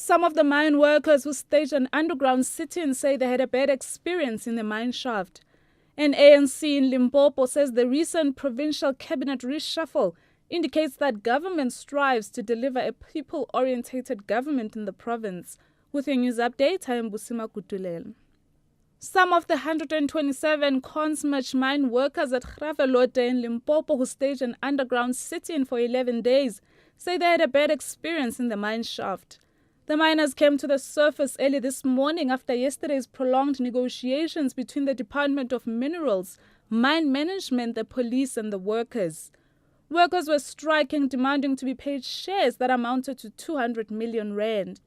Some of the mine workers who staged an underground sit-in say they had a bad experience in the mine shaft. An ANC in Limpopo says the recent provincial cabinet reshuffle indicates that government strives to deliver a people-orientated government in the province. With your news update, I am Busima Kutulel. Some of the 127 Consmach mine workers at Gravelote in Limpopo who staged an underground sit-in for 11 days say they had a bad experience in the mine shaft. The miners came to the surface early this morning after yesterday's prolonged negotiations between the Department of Minerals, mine management, the police and the workers. Workers were striking, demanding to be paid shares that amounted to 200 million rand.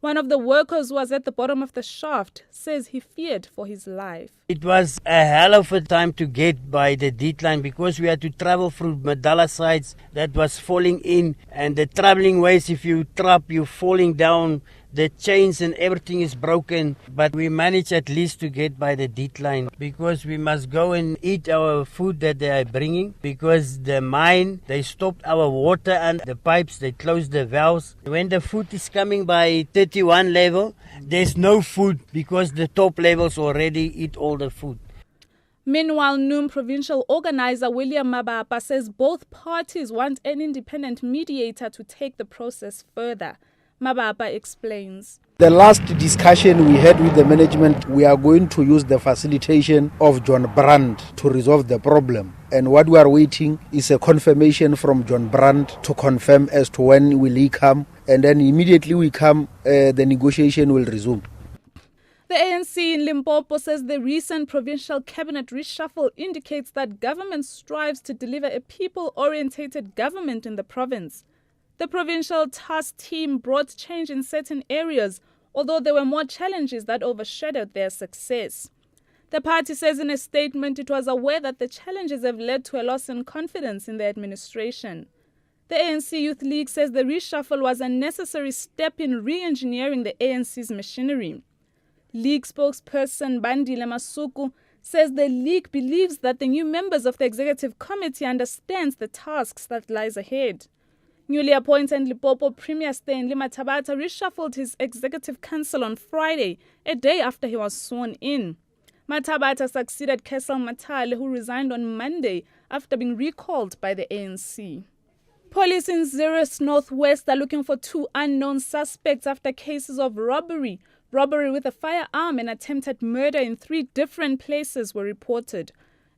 One of the workers who was at the bottom of the shaft says he feared for his life. It was a hell of a time to get by the decline because we had to travel through Madala sites that was falling in, and the traveling ways, if you trap, you're falling down, the chains and everything is broken. But we managed at least to get by the decline because we must go and eat our food that they are bringing because the mine, they stopped our water and the pipes, they closed the valves. When the food is coming by 31 level, there's no food because the top levels already eat all the food. Meanwhile, Noom provincial organizer William Mabapa says both parties want an independent mediator to take the process further. Mabapa explains. The last discussion we had with the management, we are going to use the facilitation of John Brandt to resolve the problem. And what we are waiting is a confirmation from John Brandt to confirm as to when will he come. And then immediately we come, the negotiation will resume. The ANC in Limpopo says the recent provincial cabinet reshuffle indicates that government strives to deliver a people-orientated government in the province. The provincial task team brought change in certain areas, although there were more challenges that overshadowed their success. The party says in a statement it was aware that the challenges have led to a loss in confidence in the administration. The ANC Youth League says the reshuffle was a necessary step in re-engineering the ANC's machinery. League spokesperson Bandile Masuku says the league believes that the new members of the executive committee understands the tasks that lies ahead. Newly appointed Limpopo Premier Stanley Mathabata reshuffled his executive council on Friday, a day after he was sworn in. Mathabata succeeded Kessel Matale, who resigned on Monday after being recalled by the ANC. Police in Zeerust Northwest are looking for two unknown suspects after cases of robbery with a firearm and attempted murder in 3 different places were reported.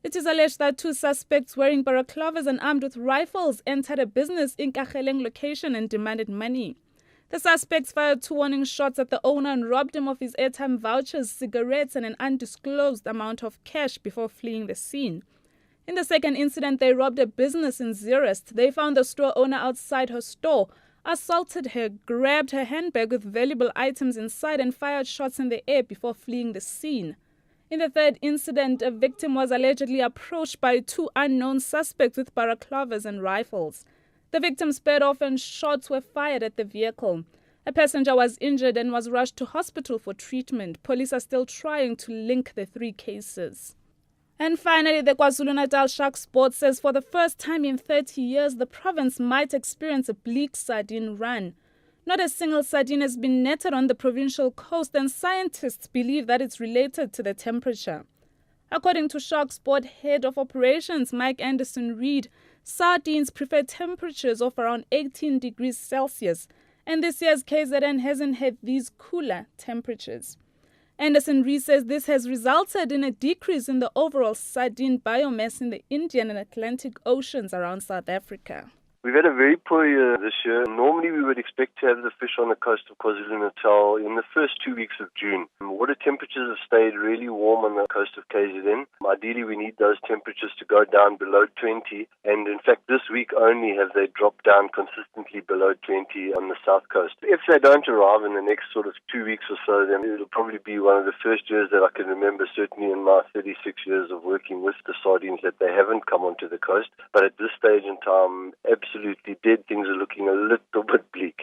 It is alleged that 2 suspects wearing balaclavas and armed with rifles entered a business in Kageleng location and demanded money. The suspects fired 2 warning shots at the owner and robbed him of his airtime vouchers, cigarettes and an undisclosed amount of cash before fleeing the scene. In the second incident, they robbed a business in Zeerust. They found the store owner outside her store, assaulted her, grabbed her handbag with valuable items inside and fired shots in the air before fleeing the scene. In the third incident, a victim was allegedly approached by 2 unknown suspects with balaclavas and rifles. The victim sped off and shots were fired at the vehicle. A passenger was injured and was rushed to hospital for treatment. Police are still trying to link the 3 cases. And finally, the KwaZulu-Natal Sharks Board says for the first time in 30 years, the province might experience a bleak sardine run. Not a single sardine has been netted on the provincial coast, and scientists believe that it's related to the temperature. According to Sharks Board Head of Operations Mike Anderson-Reid, sardines prefer temperatures of around 18 degrees Celsius, and this year's KZN hasn't had these cooler temperatures. Anderson-Reid says this has resulted in a decrease in the overall sardine biomass in the Indian and Atlantic Oceans around South Africa. We've had a very poor year this year. Normally we would expect to have the fish on the coast of KwaZulu-Natal in the first 2 weeks of June. Water temperatures have stayed really warm on the coast of KZN. Ideally we need those temperatures to go down below 20, and in fact this week only have they dropped down consistently below 20 on the south coast. If they don't arrive in the next sort of 2 weeks or so, then it'll probably be one of the first years that I can remember, certainly in my 36 years of working with the sardines, that they haven't come onto the coast. But at this stage in time, absolutely dead. Things are looking a little bit bleak.